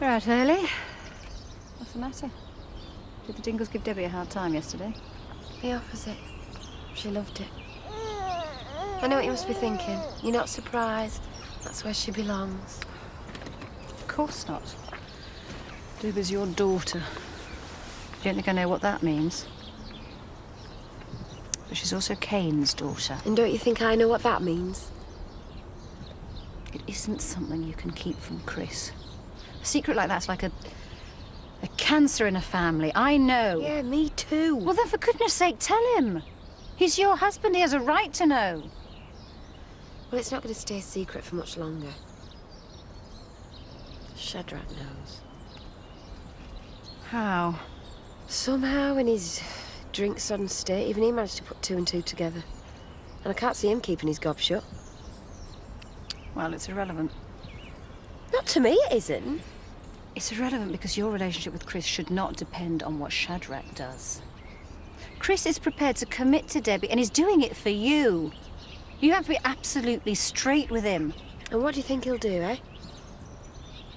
You're out early. What's the matter? Did the Dingles give Debbie a hard time yesterday? The opposite. She loved it. I know what you must be thinking. You're not surprised. That's where she belongs. Of course not. Debbie's your daughter. You don't think I know what that means? But she's also Kane's daughter. And don't you think I know what that means? It isn't something you can keep from Chris. A secret like that's like a cancer in a family. I know. Yeah, me too. Well, then, for goodness sake, tell him. He's your husband. He has a right to know. Well, it's not going to stay a secret for much longer. Shadrach knows. How? Somehow, in his drink-sodden state, even he managed to put two and two together. And I can't see him keeping his gob shut. Well, it's irrelevant. Not to me, it isn't. It's irrelevant because your relationship with Chris should not depend on what Shadrach does. Chris is prepared to commit to Debbie, and he's doing it for you. You have to be absolutely straight with him. And what do you think he'll do, eh?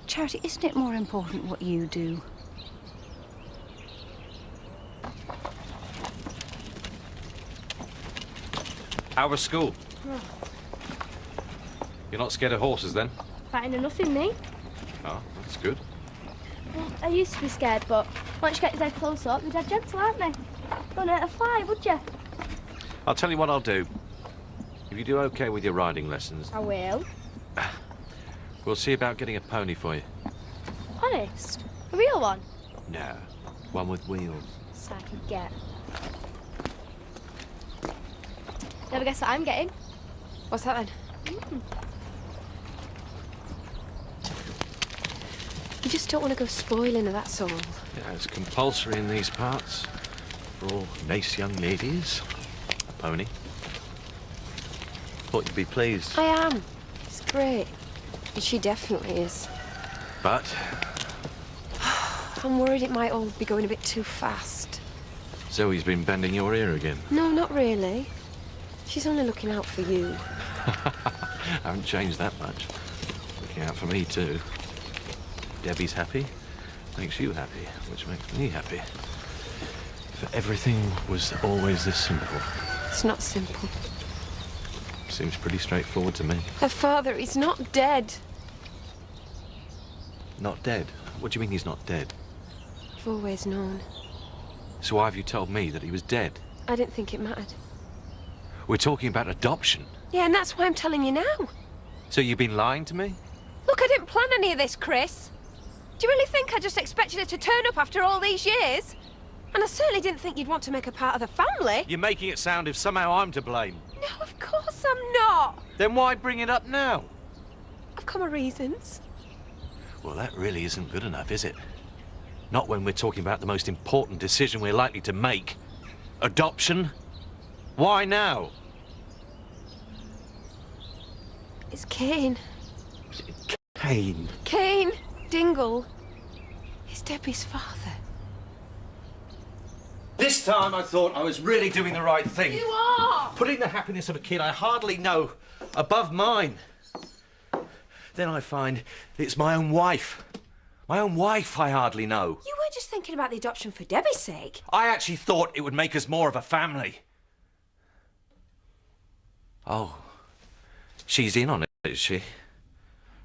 Charity, isn't it more important what you do? How was school? Oh. You're not scared of horses, then? Fighting or nothing, me. Oh, that's good. Well, I used to be scared, but once you get dead close up, they're dead gentle, aren't they? Don't hurt a fly, would you? I'll tell you what I'll do. If you do okay with your riding lessons, I will. we'll see about getting a pony for you. Honest? A real one? No, one with wheels. So I can get. Never guess what I'm getting. What's that, then? You just don't want to go spoiling her, that's all. Yeah, it's compulsory in these parts for all nice young ladies. A pony. Thought you'd be pleased. I am. It's great. And she definitely is. But I'm worried it might all be going a bit too fast. Zoe's been bending your ear again. No, not really. She's only looking out for you. I haven't changed that much. Looking out for me, too. Debbie's happy, makes you happy, which makes me happy. If everything was always this simple. It's not simple. Seems pretty straightforward to me. Her father is not dead. Not dead? What do you mean he's not dead? I've always known. So why have you told me that he was dead? I didn't think it mattered. We're talking about adoption. Yeah, and that's why I'm telling you now. So you've been lying to me? Look, I didn't plan any of this, Chris. Do you really think I just expected her to turn up after all these years? And I certainly didn't think you'd want to make her part of the family. You're making it sound as if somehow I'm to blame. No, of course I'm not. Then why bring it up now? I've come with reasons. Well, that really isn't good enough, is it? Not when we're talking about the most important decision we're likely to make. Adoption? Why now? It's Kane. Kane. Kane Dingle. He's Debbie's father. This time I thought I was really doing the right thing. You are! Putting the happiness of a kid I hardly know above mine. Then I find it's my own wife. My own wife I hardly know. You weren't just thinking about the adoption for Debbie's sake. I actually thought it would make us more of a family. Oh, she's in on it, is she?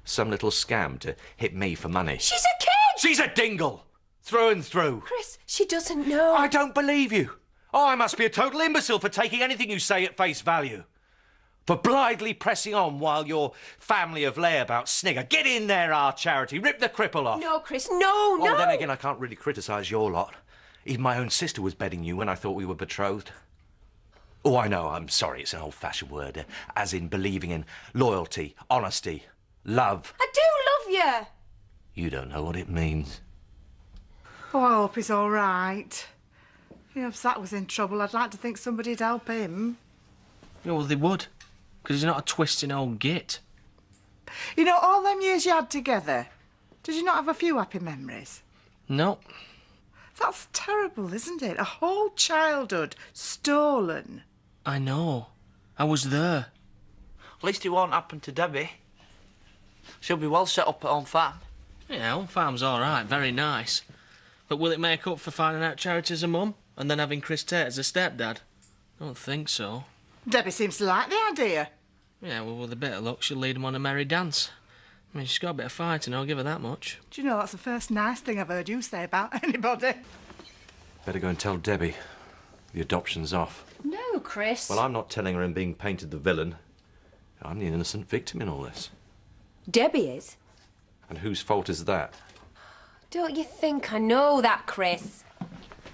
Some little scam to hit me for money. She's a kid! She's a dingle! Through and through. Chris, she doesn't know. I don't believe you. Oh, I must be a total imbecile for taking anything you say at face value. For blithely pressing on while your family of layabouts snigger. Get in there, our Charity. Rip the cripple off. No, Chris, no, no. Oh, then again, I can't really criticise your lot. Even my own sister was bedding you when I thought we were betrothed. Oh, I know, I'm sorry, it's an old-fashioned word. As in believing in loyalty, honesty, love. I do love you. You don't know what it means. Oh, I hope he's all right. You know, if Zach was in trouble, I'd like to think somebody'd help him. Yeah, well, they would. Because he's not a twisting old git. You know, all them years you had together, did you not have a few happy memories? No. That's terrible, isn't it? A whole childhood stolen. I know. I was there. At least it won't happen to Debbie. She'll be well set up at home farm. Yeah, Home Farm's all right, very nice. But will it make up for finding out Charity as a mum and then having Chris Tate as a stepdad? I don't think so. Debbie seems to like the idea. Yeah, well, with a bit of luck, she'll lead him on a merry dance. I mean, she's got a bit of fighting, I'll give her that much. Do you know, that's the first nice thing I've heard you say about anybody. Better go and tell Debbie. The adoption's off. No, Chris. Well, I'm not telling her I'm being painted the villain. I'm the innocent victim in all this. Debbie is. And whose fault is that? Don't you think I know that, Chris?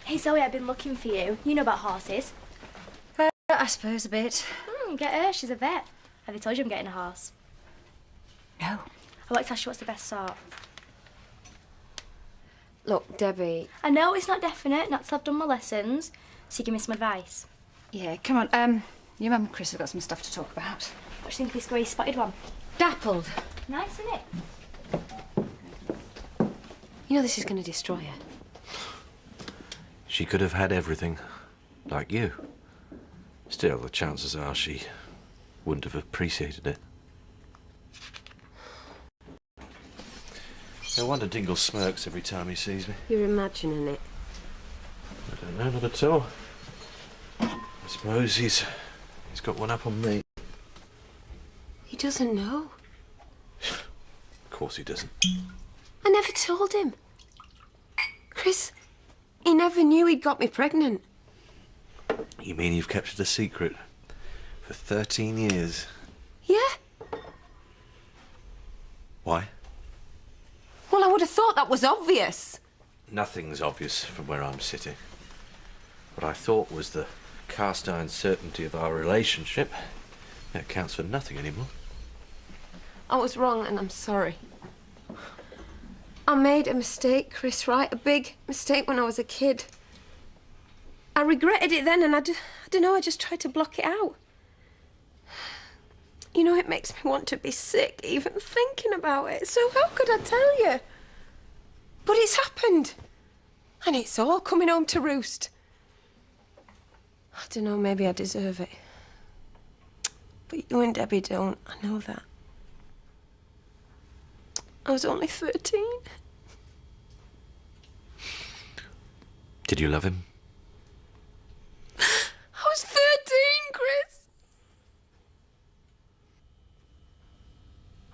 Hey Zoe, I've been looking for you. You know about horses. I suppose a bit. Get her, she's a vet. Have they told you I'm getting a horse? No. I want to ask you what's the best sort. Look, Debbie. I know it's not definite, not till I've done my lessons. So you give me some advice. Yeah, come on. Your mum and Chris have got some stuff to talk about. What do you think of this grey spotted one? Dappled. Nice, isn't it? You know this is going to destroy her. She could have had everything, like you. Still, the chances are she wouldn't have appreciated it. No wonder Dingle smirks every time he sees me. You're imagining it. I don't know, not at all. I suppose he's got one up on me. He doesn't know. Of course he doesn't. I never told him. Chris, he never knew he'd got me pregnant. You mean you've kept it a secret for 13 years? Yeah? Why? Well, I would have thought that was obvious. Nothing's obvious from where I'm sitting. What I thought was the cast-iron certainty of our relationship. That counts for nothing anymore. I was wrong and I'm sorry. I made a mistake, Chris, right? A big mistake when I was a kid. I regretted it then and I don't know, I just tried to block it out. You know, it makes me want to be sick even thinking about it. So how could I tell you? But it's happened. And it's all coming home to roost. I don't know, maybe I deserve it. But you and Debbie don't, I know that. I was only 13. Did you love him? I was 13, Chris.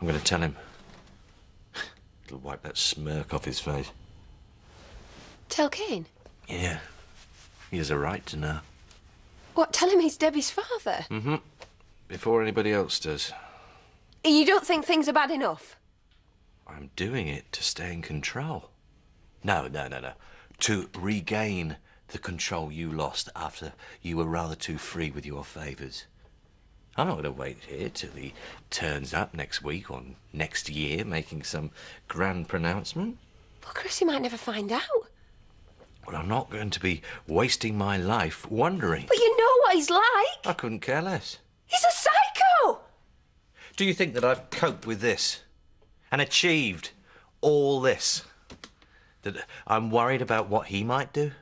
I'm going to tell him. It'll wipe that smirk off his face. Tell Kane? Yeah. He has a right to know. What, tell him he's Debbie's father? Mm-hmm. Before anybody else does. You don't think things are bad enough? I'm doing it to stay in control. No. To regain the control you lost after you were rather too free with your favours. I'm not going to wait here till he turns up next week or next year making some grand pronouncement. Well, Chris, he might never find out. Well, I'm not going to be wasting my life wondering. But you know what he's like. I couldn't care less. He's a psycho. Do you think that I've coped with this and achieved all this? That I'm worried about what he might do?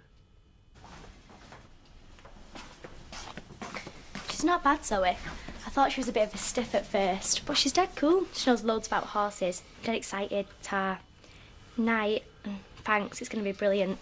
She's not bad, Zoe. I thought she was a bit of a stiff at first, but she's dead cool. She knows loads about horses. Dead excited. Ta. Night. Thanks, it's going to be brilliant.